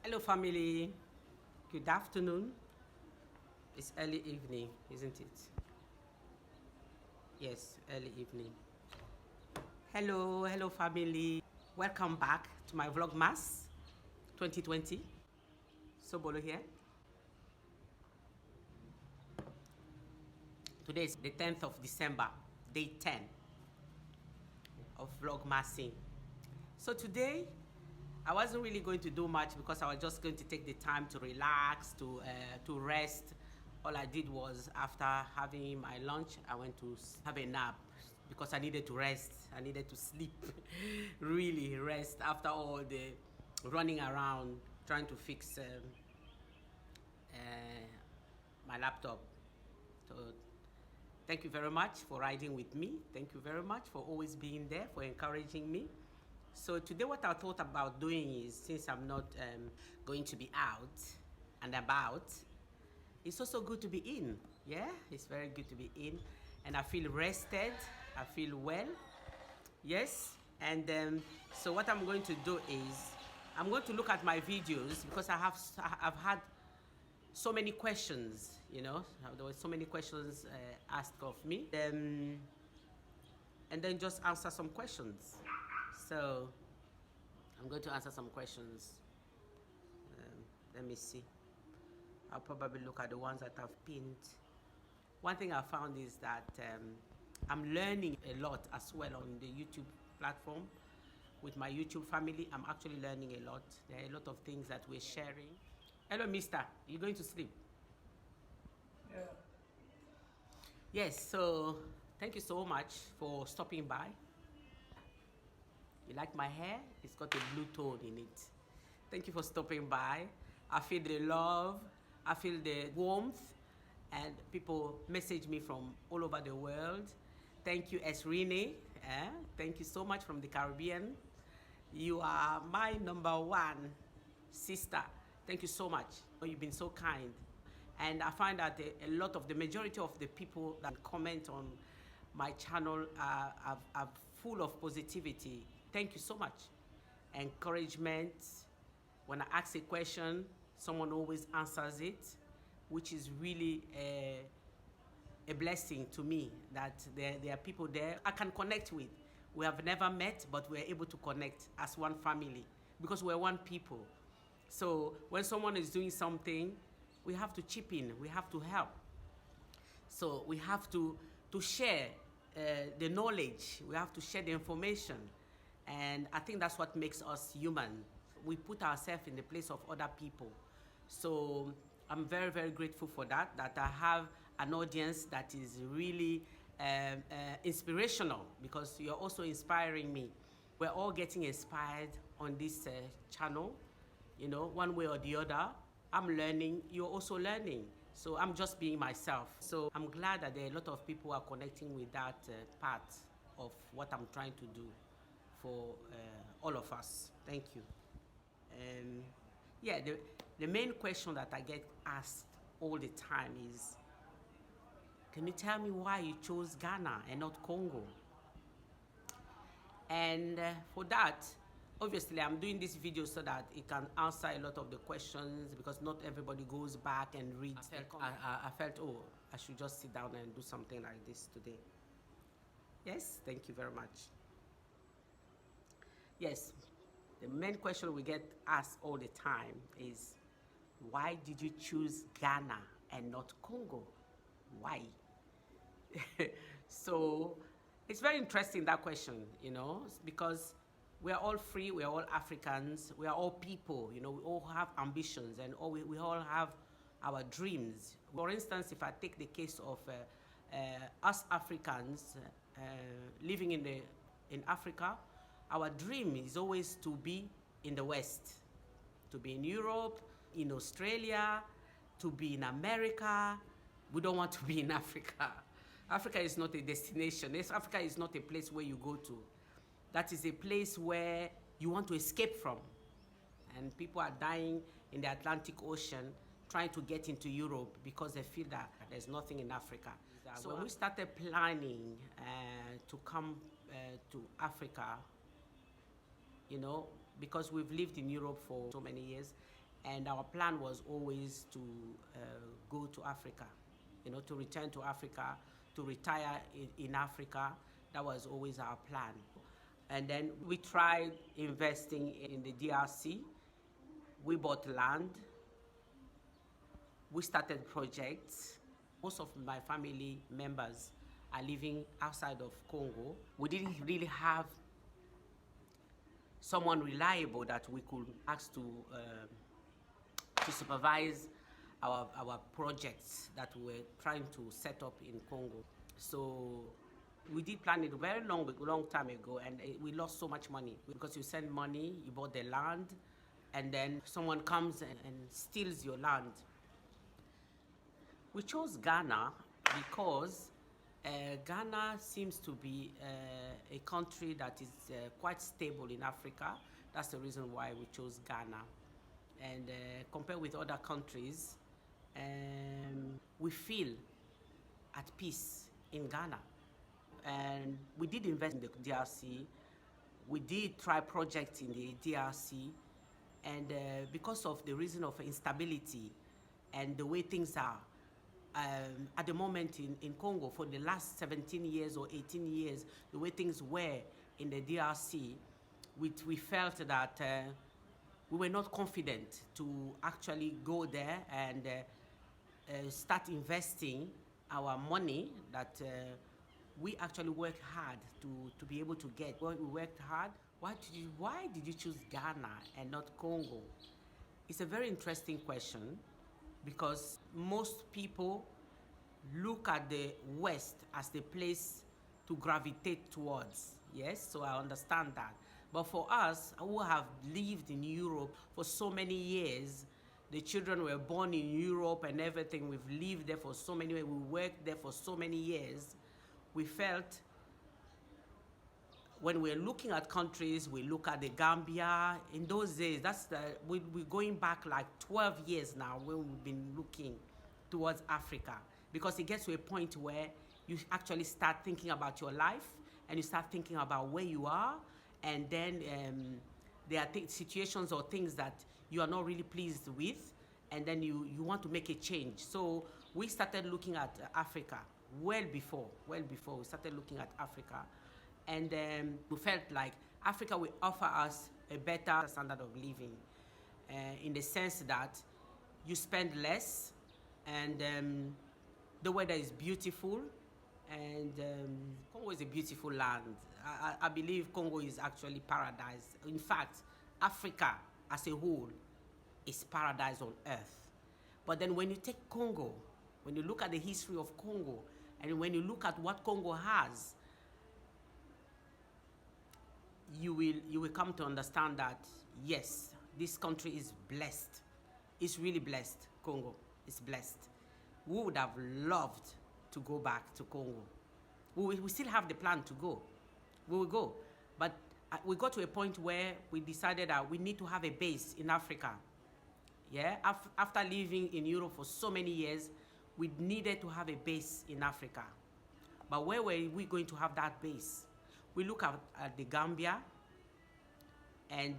Hello family, good afternoon. It's early evening, isn't it? Yes, early evening. Hello family. Welcome back to my Vlogmas 2020. Sobolo here. Today is the 10th of December, day 10 of Vlogmasing. So today, I wasn't really going to do much because I was just going to take the time to relax, to rest. All I did was, after having my lunch, I went to have a nap because I needed to rest. I needed to sleep, really rest after all the running around trying to fix my laptop. So thank you very much for riding with me. Thank you very much for always being there, for encouraging me. So today what I thought about doing is, since I'm not going to be out and about, it's also good to be in. Yeah, it's very good to be in. And I feel rested, I feel well. Yes, and so what I'm going to do is, I'm going to look at my videos because I've had so many questions, you know. There were so many questions asked of me. And then just answer some questions. So I'm going to answer some questions. Let me see. I'll probably look at the ones that I've pinned. One thing I found is that I'm learning a lot as well on the YouTube platform. With my YouTube family, I'm actually learning a lot. There are a lot of things that we're sharing. Hello, mister. You going to sleep? Yeah. Yes, so thank you so much for stopping by. You like my hair? It's got a blue tone in it. Thank you for stopping by. I feel the love, I feel the warmth, and people message me from all over the world. Thank you, Esrine. Thank you so much from the Caribbean. You are my number one sister. Thank you so much. You've been so kind. And I find that the majority of the people that comment on my channel are full of positivity. Thank you so much. Encouragement. When I ask a question, someone always answers it, which is really a blessing to me, that there are people there I can connect with. We have never met, but we're able to connect as one family because we're one people. So when someone is doing something, we have to chip in, we have to help. So we have to share the knowledge, we have to share the information. And I think that's what makes us human. We put ourselves in the place of other people. So I'm very, very grateful for that I have an audience that is really inspirational, because you're also inspiring me. We're all getting inspired on this channel, you know, one way or the other. I'm learning, you're also learning. So I'm just being myself. So I'm glad that there are a lot of people who are connecting with that part of what I'm trying to do for all of us. Thank you. Yeah, the main question that I get asked all the time is, can you tell me why you chose Ghana and not Congo? And for that, obviously I'm doing this video so that it can answer a lot of the questions, because not everybody goes back and reads. I felt, oh, I should just sit down and do something like this today. Yes, thank you very much. Yes, the main question we get asked all the time is, why did you choose Ghana and not Congo? Why? So it's very interesting, that question, you know, because we are all free, we are all Africans, we are all people, you know, we all have ambitions, and we all have our dreams. For instance, if I take the case of us Africans living in Africa, our dream is always to be in the West, to be in Europe, in Australia, to be in America. We don't want to be in Africa. Africa is not a destination. Africa is not a place where you go to. That is a place where you want to escape from. And people are dying in the Atlantic Ocean trying to get into Europe because they feel that there's nothing in Africa. So when we started planning to come to Africa, you know, because we've lived in Europe for so many years, And our plan was always to go to Africa, to return to Africa, to retire in Africa. That was always our plan. And then we tried investing in the DRC. We bought land. We started projects. Most of my family members are living outside of Congo. We didn't really have someone reliable that we could ask to supervise our projects that we were trying to set up in Congo. So we did plan it a very long time ago, and we lost so much money because you send money, you bought the land, and then someone comes and steals your land. We chose Ghana because Ghana seems to be a country that is quite stable in Africa. That's the reason why we chose Ghana. And compared with other countries, we feel at peace in Ghana. And we did invest in the DRC. We did try projects in the DRC. And because of the reason of instability and the way things are, at the moment in Congo, for the last 17 years or 18 years, the way things were in the DRC, we felt that we were not confident to actually go there and start investing our money that we actually worked hard to be able to get. Well, we worked hard. Why did you choose Ghana and not Congo? It's a very interesting question, because most people look at the West as the place to gravitate towards. Yes, so I understand that. But for us, who have lived in Europe for so many years, the children were born in Europe and everything, we've lived there for so many years, we worked there for so many years, we felt when we're looking at countries, we look at the Gambia. In those days, we're going back like 12 years now when we've been looking towards Africa, because it gets to a point where you actually start thinking about your life and you start thinking about where you are, and then there are situations or things that you are not really pleased with, and then you want to make a change. So we started looking at Africa well before we started looking at Africa. And we felt like Africa will offer us a better standard of living, in the sense that you spend less, and the weather is beautiful, and Congo is a beautiful land. I believe Congo is actually paradise. In fact, Africa as a whole is paradise on earth. But then when you take Congo, when you look at the history of Congo, and when you look at what Congo has, you will come to understand that, yes, this country is blessed. It's really blessed. Congo is blessed. We would have loved to go back to Congo. We still have the plan to go. We will go. But we got to a point where we decided that we need to have a base in Africa. Yeah? After living in Europe for so many years, we needed to have a base in Africa. But where were we going to have that base? We look at the Gambia, and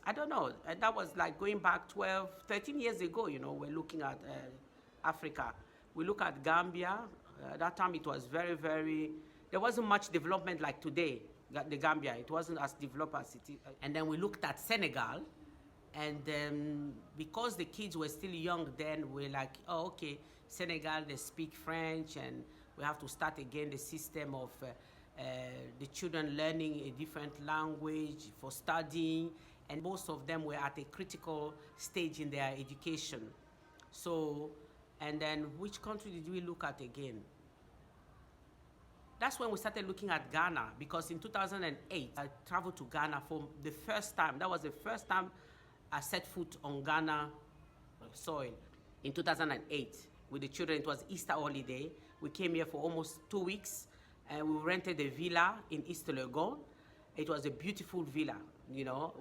I don't know, that was like going back 12, 13 years ago, we're looking at Africa. We look at Gambia. That time it was very, there wasn't much development like today, the Gambia. It wasn't as developed as it is. And then we looked at Senegal, and because the kids were still young then, we're like, oh, okay, Senegal, they speak French, and we have to start again the system of the children learning a different language for studying, and most of them were at a critical stage in their education. So, and then which country did we look at again? That's when we started looking at Ghana, because in 2008, I traveled to Ghana for the first time. That was the first time I set foot on Ghana soil. In 2008, with the children, it was Easter holiday. We came here for almost 2 weeks, and we rented a villa in East Legon. It was a beautiful villa,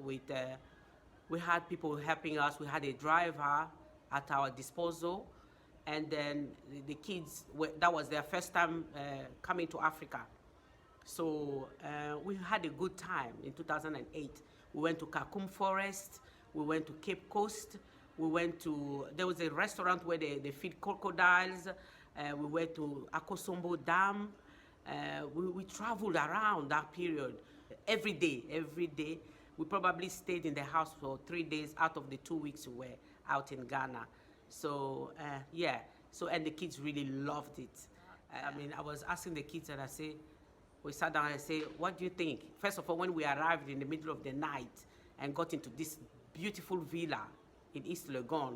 with we had people helping us. We had a driver at our disposal, and then the kids, that was their first time coming to Africa. So we had a good time in 2008. We went to Kakum Forest. We went to Cape Coast. We went to, there was a restaurant where they feed crocodiles. We went to Akosombo Dam. We traveled around that period every day. We probably stayed in the house for 3 days out of the 2 weeks we were out in Ghana. So, yeah. So, and the kids really loved it. I mean, I was asking the kids and I say, we sat down and say, what do you think? First of all, when we arrived in the middle of the night and got into this beautiful villa in East Legon,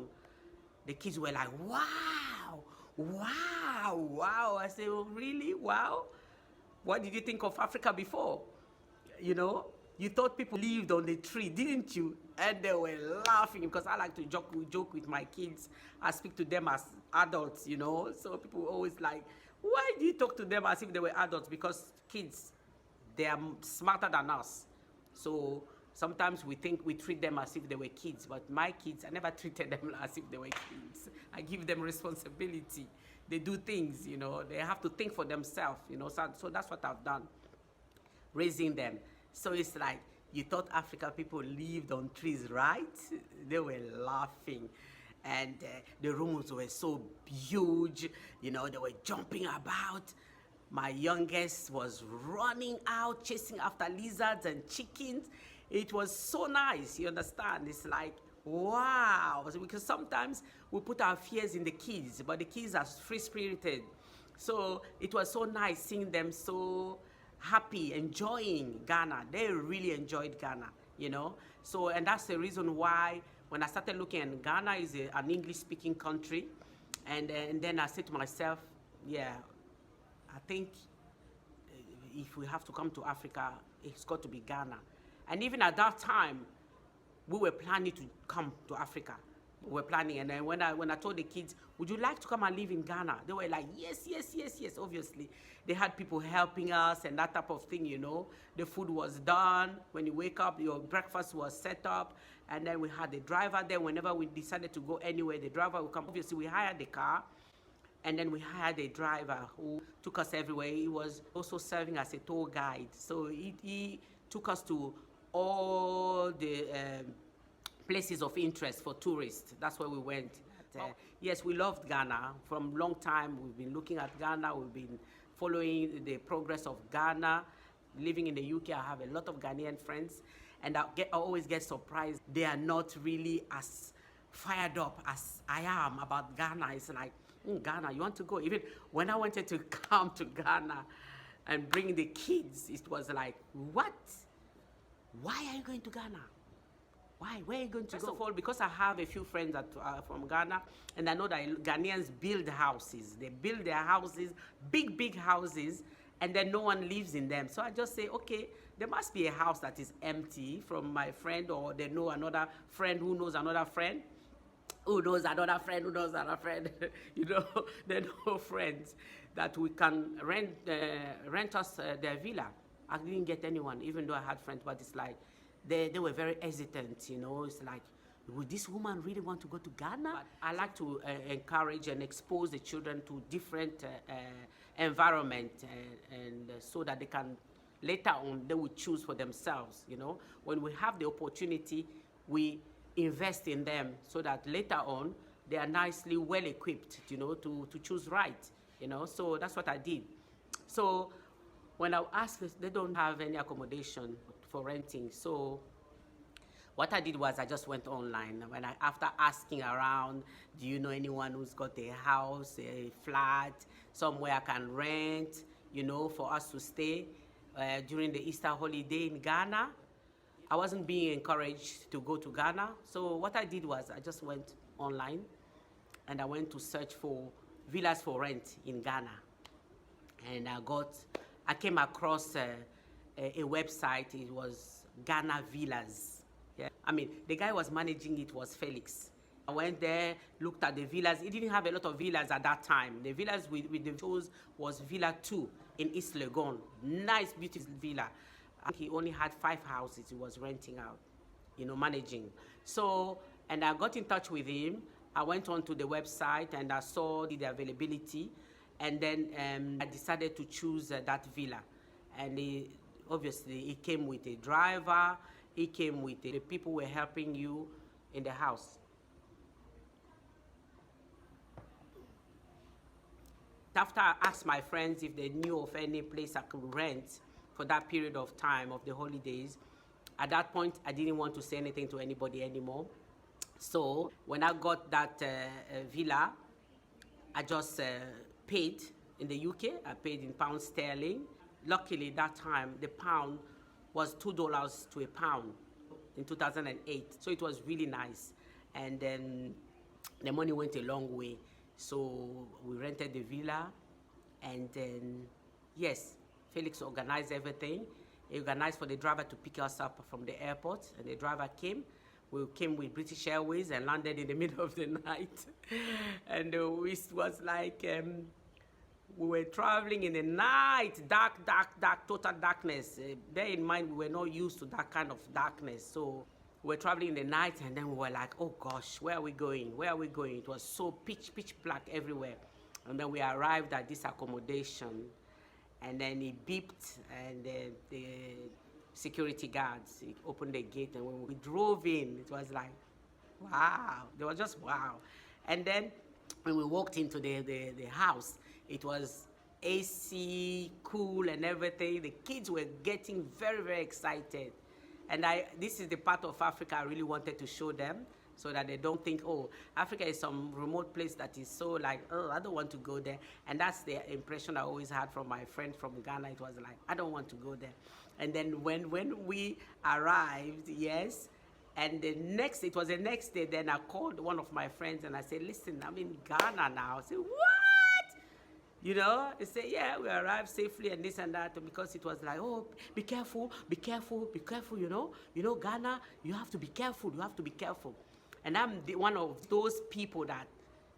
the kids were like, wow, wow, wow. I said, oh, really? Wow. What did you think of Africa before? You know, you thought people lived on the tree, didn't you? And they were laughing because I like to joke with my kids. I speak to them as adults, you know. So people always like, why do you talk to them as if they were adults? Because kids, they are smarter than us. So sometimes we think we treat them as if they were kids, but my kids, I never treated them as if they were kids. I give them responsibility. They do things, you know, they have to think for themselves, you know, so that's what I've done, raising them. So it's like, you thought African people lived on trees, right? They were laughing. And the rooms were so huge, you know, they were jumping about. My youngest was running out, chasing after lizards and chickens. It was so nice, you understand? It's like, wow. Because sometimes we put our fears in the kids, but the kids are free-spirited. So it was so nice seeing them so happy, enjoying Ghana. They really enjoyed Ghana, you know? So, and that's the reason why when I started looking at Ghana is an English-speaking country, and then I said to myself, yeah, I think if we have to come to Africa, it's got to be Ghana. And even at that time, we were planning to come to Africa. We were planning, and then when I told the kids, would you like to come and live in Ghana? They were like, yes, yes, yes, yes, obviously. They had people helping us and that type of thing, you know. The food was done. When you wake up, your breakfast was set up. And then we had the driver there. Whenever we decided to go anywhere, the driver would come. Obviously, we hired the car. And then we hired a driver who took us everywhere. He was also serving as a tour guide. So he took us to all the places of interest for tourists. That's where we went. Yes, we loved Ghana. From a long time, we've been looking at Ghana. We've been following the progress of Ghana. Living in the UK, I have a lot of Ghanaian friends. And I always get surprised. They are not really as fired up as I am about Ghana. It's like, Ghana, you want to go? Even when I wanted to come to Ghana and bring the kids, it was like, what? Why are you going to Ghana? Why? Where are you going to go? First of all, because I have a few friends that are from Ghana, and I know that Ghanaians build houses. They build their houses, big, big houses, and then no one lives in them. So I just say, okay, there must be a house that is empty from my friend, or they know another friend who knows another friend. Who knows another friend, who knows another friend, you know, they know friends that we can rent us their villa. I didn't get anyone, even though I had friends, but it's like, they were very hesitant, you know, it's like, would this woman really want to go to Ghana? But I like to encourage and expose the children to different environment, and so that they can, later on, they will choose for themselves, you know. When we have the opportunity, we invest in them so that later on they are nicely well equipped, you know, to choose right, you know. So that's what I did. So when I asked, they don't have any accommodation for renting. So what I did was I just went online. After asking around, do you know anyone who's got a house, a flat, somewhere I can rent, you know, for us to stay during the Easter holiday in Ghana? I wasn't being encouraged to go to Ghana. So what I did was I just went online and I went to search for villas for rent in Ghana. And I came across a website. It was Ghana Villas. Yeah. I mean, the guy who was managing it was Felix. I went there, looked at the villas. He didn't have a lot of villas at that time. The villas we chose was Villa 2 in East Legon. Nice, beautiful villa. He only had 5 houses he was renting out, you know, managing. So, and I got in touch with him. I went onto the website and I saw the availability. And then I decided to choose that villa. And obviously, it came with a driver. It came with the people who were helping you. in the house. After I asked my friends if they knew of any place I could rent for that period of time of the holidays, at that point, I didn't want to say anything to anybody anymore. So when I got that villa, I just paid in the UK. I paid in pounds sterling. Luckily, that time, the pound was $2 to a pound in 2008. So it was really nice. And then the money went a long way. So we rented the villa. And then, yes, Felix organized everything. He organized for the driver to pick us up from the airport. And the driver came. We came with British Airways and landed in the middle of the night. And it was like, we were traveling in the night, dark, total darkness. Bear in mind, we were not used to that kind of darkness. So we were traveling in the night, and then we were like, oh gosh, where are we going? Where are we going? It was so pitch black everywhere. And then we arrived at this accommodation, and then he beeped, and the security guards, he opened the gate, and when we drove in, it was like, wow. They were just wow. And then when we walked into the house, it was AC, cool and everything. The kids were getting very, very excited. And this is the part of Africa I really wanted to show them, so that they don't think, oh, Africa is some remote place that is so like, oh, I don't want to go there. And that's the impression I always had from my friend from Ghana. It was like, I don't want to go there. And then when we arrived, yes, and it was the next day, then I called one of my friends and I said, listen, I'm in Ghana now. I said, what? You know, they say, yeah, we arrived safely and this and that, because it was like, oh, be careful, you know. You know, Ghana, you have to be careful, And I'm one of those people that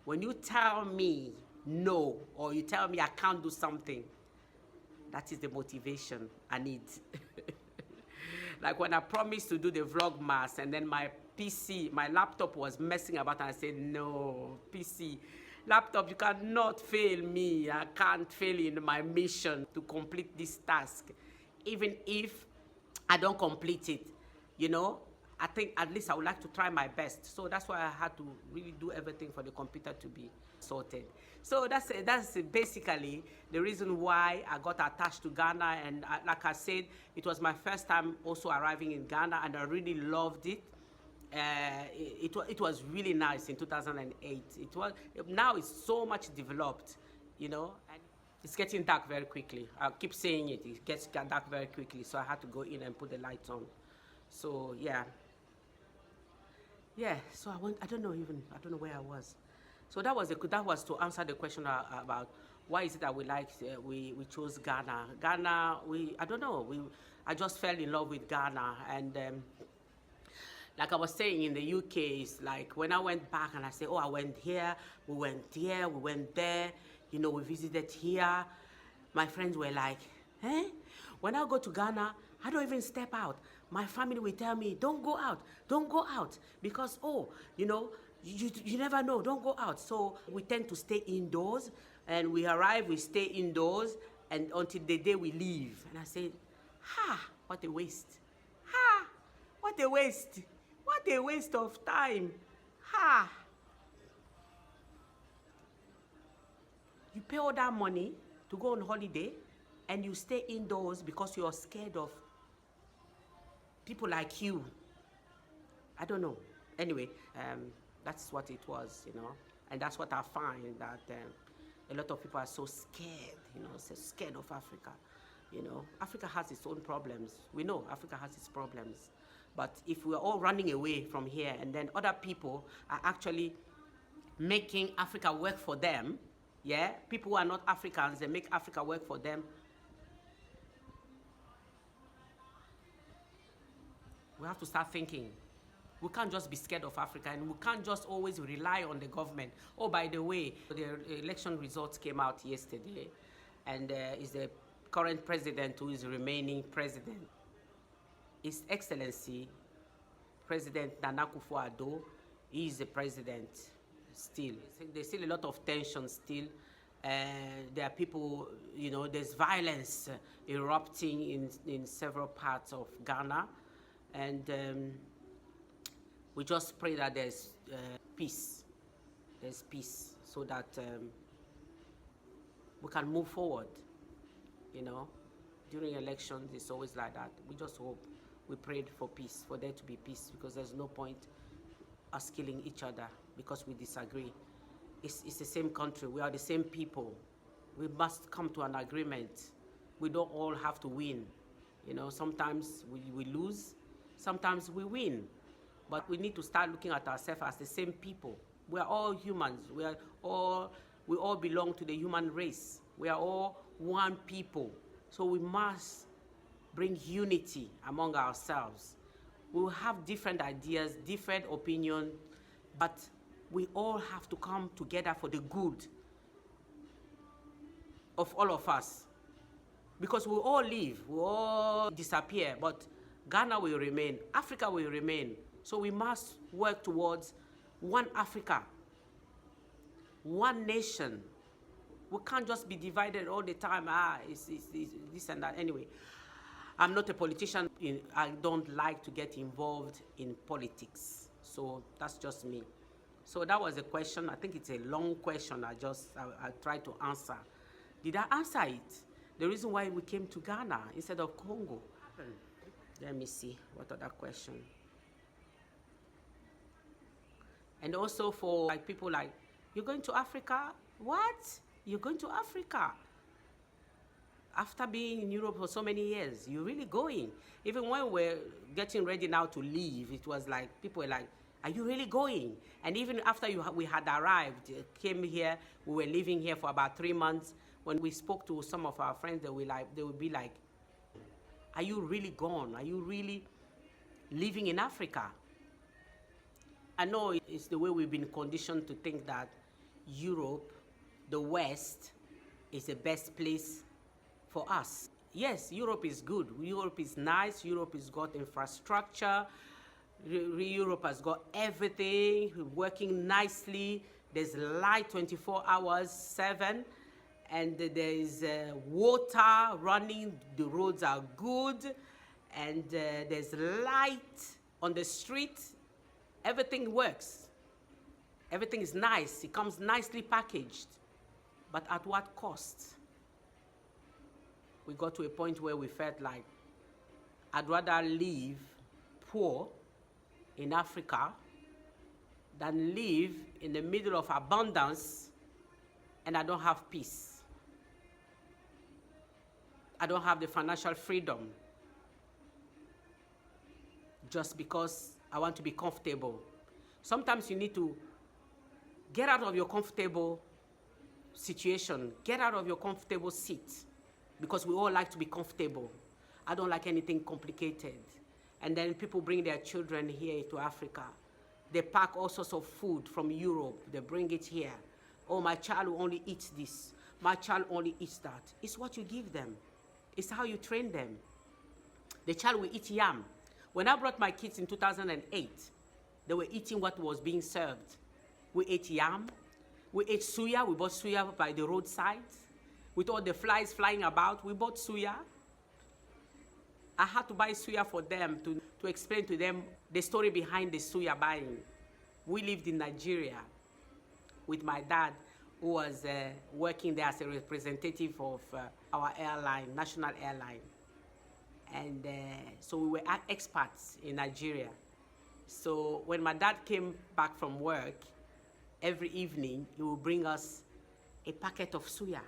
when you tell me no, or you tell me I can't do something, that is the motivation I need. Like when I promised to do the Vlogmas, and then my PC, my laptop was messing about, and I said, no, PC, laptop, you cannot fail me. I can't fail in my mission to complete this task. Even if I don't complete it, you know, I think at least I would like to try my best. So that's why I had to really do everything for the computer to be sorted. So that's basically the reason why I got attached to Ghana. And like I said, it was my first time also arriving in Ghana, and I really loved it. It was really nice in 2008. Now it's so much developed, you know, and it's getting dark very quickly. I keep saying it gets dark very quickly, so I had to go in and put the lights on. So yeah, so I don't know where I was. So that was to answer the question about why is it that we chose Ghana. Ghana, I don't know, I just fell in love with Ghana. And like I was saying, in the UK, it's like when I went back and I said, oh, I went here, we went there, you know, we visited here. My friends were like, eh? When I go to Ghana, I don't even step out. My family will tell me, don't go out, because, oh, you know, you never know, don't go out. So we tend to stay indoors, and we arrive, we stay indoors, and until the day we leave. And I said, what a waste. What a waste. What a waste of time. You pay all that money to go on holiday, and you stay indoors because you're scared of people like you. I don't know. Anyway, that's what it was, you know. And that's what I find, that a lot of people are so scared, you know, so scared of Africa. You know, Africa has its own problems. We know Africa has its problems. But if we're all running away from here, and then other people are actually making Africa work for them, yeah? People who are not Africans, they make Africa work for them. We have to start thinking. We can't just be scared of Africa, and we can't just always rely on the government. Oh, by the way, the election results came out yesterday, and is the current president who is remaining president. His Excellency, President Nana Akufo-Addo, he is the president still. There's still a lot of tension still. There are people, you know, there's violence erupting in several parts of Ghana. And We just pray that there's peace. There's peace so that we can move forward, you know. During elections, it's always like that. We just hope, we prayed for peace, for there to be peace, because there's no point us killing each other because we disagree. It's the same country. We are the same people. We must come to an agreement. We don't all have to win. You know, sometimes we lose, sometimes we win. But we need to start looking at ourselves as the same people. We are all humans. We all belong to the human race. We are all one people. So we must bring unity among ourselves. We will have different ideas, different opinions, but we all have to come together for the good of all of us. Because we all leave, we all disappear, but Ghana will remain, Africa will remain. So we must work towards one Africa, one nation. We can't just be divided all the time. It's this and that. Anyway, I'm not a politician. I don't like to get involved in politics. So that's just me. So that was a question. I think it's a long question. I tried to answer. Did I answer it? The reason why we came to Ghana instead of Congo. Let me see, what other question? And also for people like, you're going to Africa? What? You're going to Africa? After being in Europe for so many years, you're really going? Even when we're getting ready now to leave, it was like, people were like, are you really going? And even after we had arrived, came here, we were living here for about 3 months. When we spoke to some of our friends, they would be like, are you really gone? Are you really living in Africa? I know it's the way we've been conditioned to think that Europe, the West, is the best place for us. Yes, Europe is good. Europe is nice. Europe has got infrastructure. Europe has got everything working nicely. There's light 24 hours, 7. And there is water running. The roads are good. And there's light on the street. Everything works. Everything is nice. It comes nicely packaged. But at what cost? We got to a point where we felt like, I'd rather live poor in Africa than live in the middle of abundance and I don't have peace. I don't have the financial freedom just because I want to be comfortable. Sometimes you need to get out of your comfortable situation, get out of your comfortable seat, because we all like to be comfortable. I don't like anything complicated. And then people bring their children here to Africa. They pack all sorts of food from Europe. They bring it here. Oh, my child will only eat this. My child only eats that. It's what you give them. It's how you train them. The child will eat yam. When I brought my kids in 2008, they were eating what was being served. We ate yam. We ate suya. We bought suya by the roadside. With all the flies flying about, we bought suya. I had to buy suya for them to explain to them the story behind the suya buying. We lived in Nigeria with my dad, who was working there as a representative of our airline, national airline. And so we were expats in Nigeria. So when my dad came back from work, every evening he would bring us a packet of suya,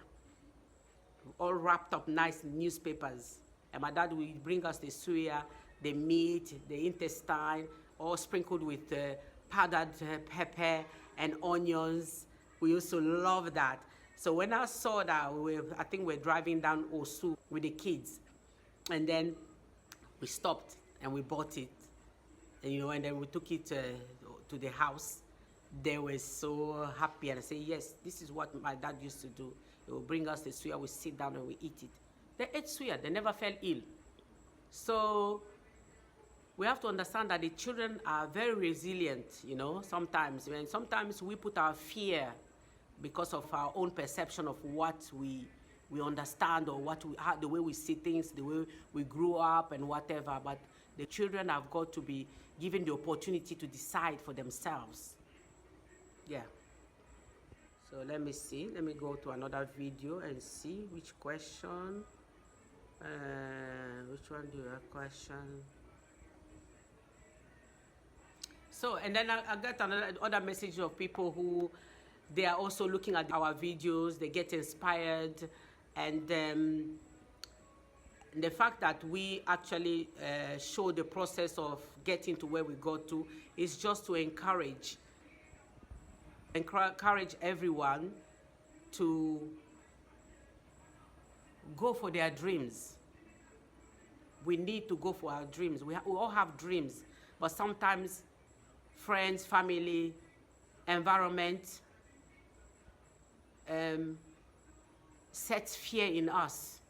all wrapped up nice in newspapers. And my dad will bring us the suya, the meat, the intestine, all sprinkled with powdered pepper and onions. We used to love that. So when I saw that, I think we're driving down Osu with the kids. And then we stopped and we bought it. And, and then we took it to the house. They were so happy. And I said, yes, this is what my dad used to do. He would bring us the suya, we sit down and we eat it. They ate suya, they never fell ill. So we have to understand that the children are very resilient, sometimes. And sometimes we put our fear because of our own perception of what we understand or the way we see things, the way we grew up and whatever. But The children have got to be given the opportunity to decide for themselves. Yeah. So let me see. Let me go to another video and see which question. Which one do you have question? So, and then I got other messages of people who they are also looking at our videos, they get inspired, and the fact that we actually show the process of getting to where we got to is just to encourage everyone to go for their dreams. We need to go for our dreams. We all have dreams, but sometimes friends, family, environment sets fear in us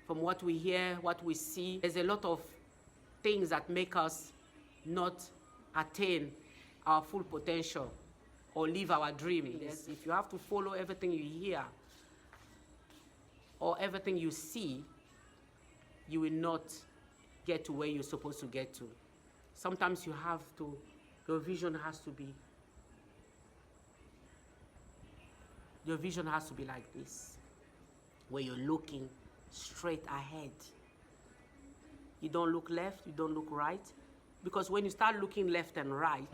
from what we hear, what we see. There's a lot of things that make us not attain our full potential or live our dream. Yes. If you have to follow everything you hear or everything you see, you will not get to where you're supposed to get to. Sometimes you have to, your vision has to be like this, where you're looking straight ahead. You don't look left, you don't look right, because when you start looking left and right,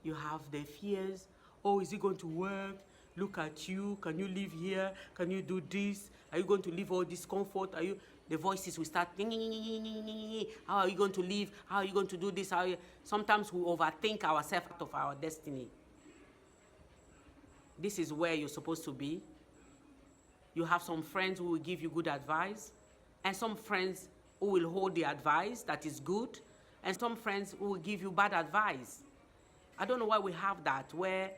you have the fears. Oh, is it going to work? Look at you. Can you live here? Can you do this? Are you going to live all this comfort? Are you? The voices will start. How are you going to live? How are you going to do this? Sometimes we overthink ourselves out of our destiny. This is where you're supposed to be. You have some friends who will give you good advice, and some friends who will hold the advice that is good, and some friends who will give you bad advice. I don't know why we have that, where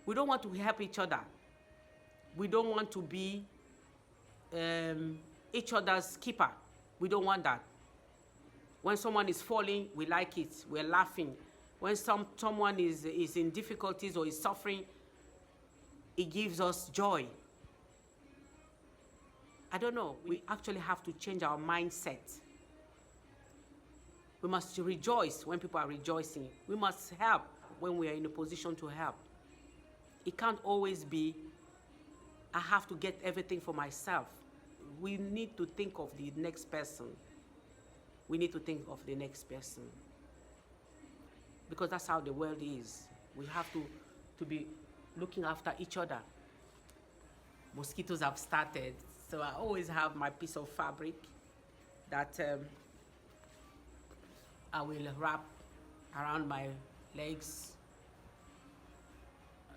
we don't want to help each other. We don't want to be each other's keeper. We don't want that. When someone is falling, we like it. We're laughing. When someone is in difficulties or is suffering, it gives us joy. I don't know. We actually have to change our mindset. We must rejoice when people are rejoicing. We must help when we are in a position to help. It can't always be, I have to get everything for myself. We need to think of the next person. We need to think of the next person. Because that's how the world is. We have to be looking after each other. Mosquitoes have started, so I always have my piece of fabric that I will wrap around my legs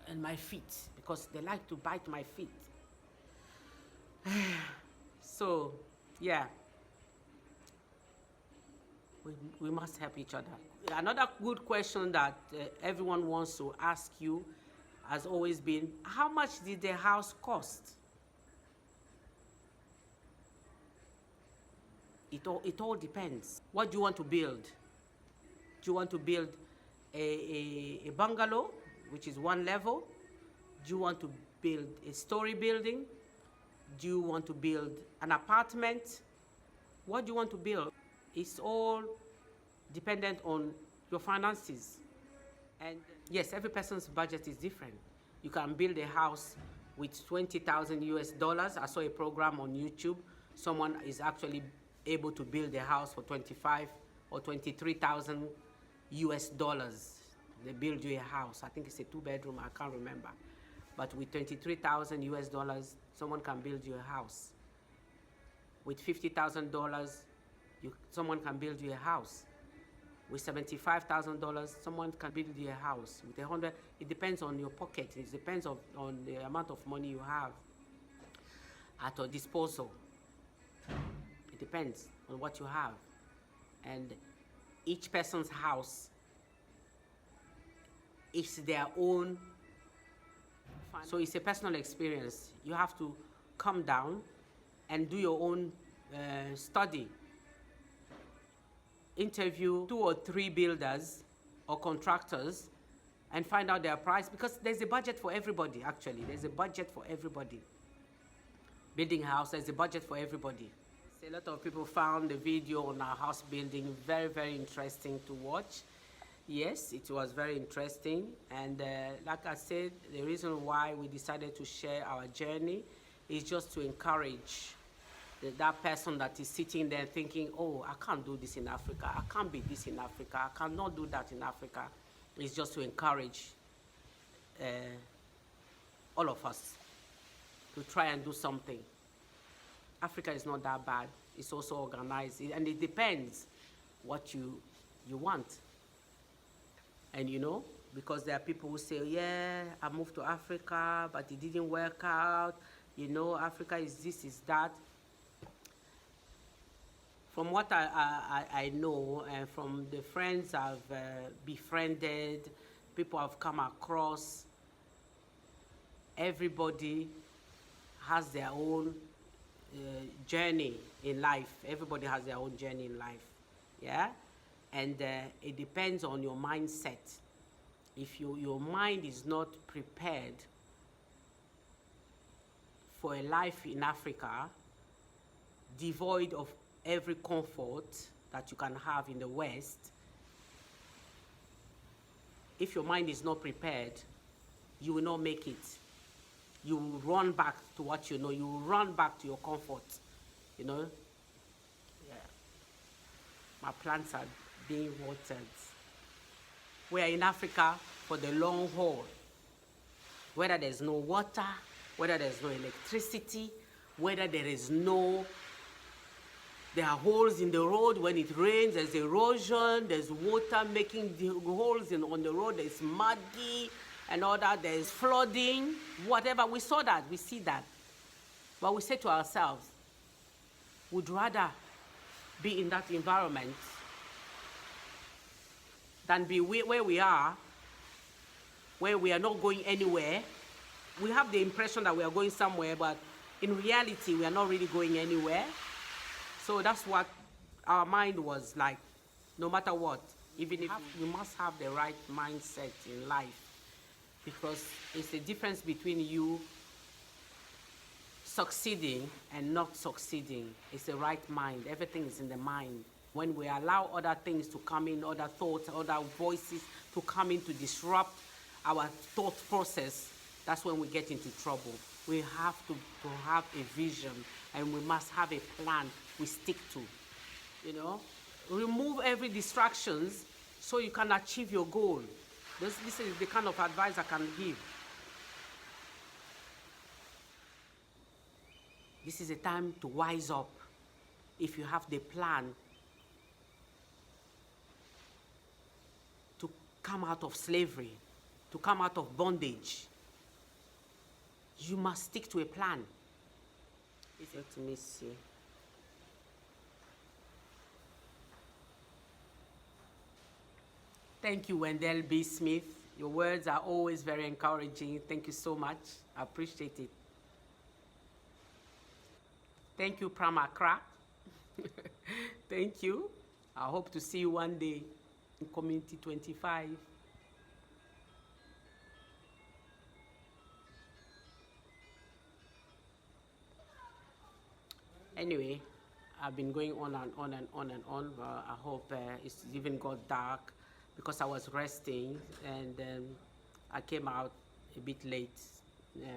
and my feet, because they like to bite my feet. So, yeah, we must help each other. Another good question that everyone wants to ask you has always been, how much did the house cost? It all depends. What do you want to build? Do you want to build a bungalow, which is one level? Do you want to build a story building? Do you want to build an apartment? What do you want to build? It's all dependent on your finances. And yes, every person's budget is different. You can build a house with 20,000 US dollars. I saw a program on YouTube. Someone is actually able to build a house for 25 or 23,000 US dollars. They build you a house. I think it's a 2-bedroom, I can't remember. But with 23,000 US dollars, someone can build you a house. With $50,000, someone can build you a house. With $75,000, someone can build you a house. With 100, it depends on your pocket. It depends on the amount of money you have at your disposal. It depends on what you have. And each person's house is their own. So it's a personal experience. You have to come down and do your own study. Interview 2 or 3 builders or contractors and find out their price, because there's a budget for everybody. Actually, there's a budget for everybody. Building a house, there's a budget for everybody. A lot of people found the video on our house building very, very interesting to watch. Yes, it was very interesting. And like I said, the reason why we decided to share our journey is just to encourage that person that is sitting there thinking, oh, I can't do this in Africa. I can't be this in Africa. I cannot do that in Africa. It's just to encourage all of us to try and do something. Africa is not that bad. It's also organized, and it depends what you want. And you know, because there are people who say, yeah, I moved to Africa, but it didn't work out. You know, Africa is this, is that. From what I know, and from the friends I've befriended, people I've come across, everybody has their own journey in life. Everybody has their own journey in life, yeah? And it depends on your mindset. If your mind is not prepared for a life in Africa, devoid of every comfort that you can have in the West, if your mind is not prepared, you will not make it. You will run back to what you know. You will run back to your comfort, you know. Yeah. My plants are being watered. We are in Africa for the long haul. Whether there's no water, whether there's no electricity, whether there are holes in the road. When it rains, there's erosion, there's water making the holes on the road, there's muddy and all that, there's flooding, whatever. We saw that, we see that. But we say to ourselves, we'd rather be in that environment than be where we are, where we are not going anywhere. We have the impression that we are going somewhere, but in reality, we are not really going anywhere. So that's what our mind was like, no matter what. Even if we must have the right mindset in life, because it's the difference between you succeeding and not succeeding. It's the right mind. Everything is in the mind. When we allow other things to come in, other thoughts, other voices to come in to disrupt our thought process, that's when we get into trouble. We have to have a vision, and we must have a plan we stick to, you know. Remove every distractions so you can achieve your goal. This is the kind of advice I can give. This is a time to wise up. If you have the plan to come out of slavery, to come out of bondage, you must stick to a plan. Let me see. Thank you, Wendell B. Smith. Your words are always very encouraging. Thank you so much. I appreciate it. Thank you, Pramakra. Thank you. I hope to see you one day in Community 25. Anyway, I've been going on and on and on and on. I hope it's even got dark, because I was resting, and I came out a bit late. Yeah.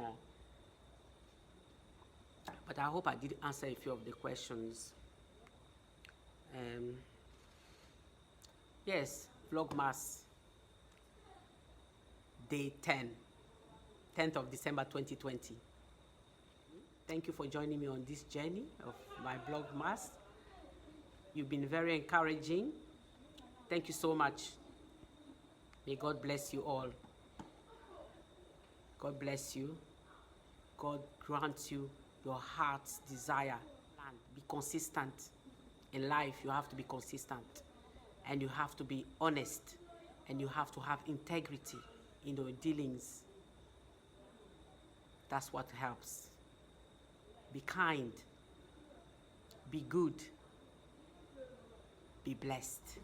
But I hope I did answer a few of the questions. Yes, Vlogmas, day 10, 10th of December 2020. Thank you for joining me on this journey of my Vlogmas. You've been very encouraging. Thank you so much. May God bless you all. God bless you. God grant you your heart's desire. Be consistent. In life, you have to be consistent. And you have to be honest. And you have to have integrity in your dealings. That's what helps. Be kind. Be good. Be blessed.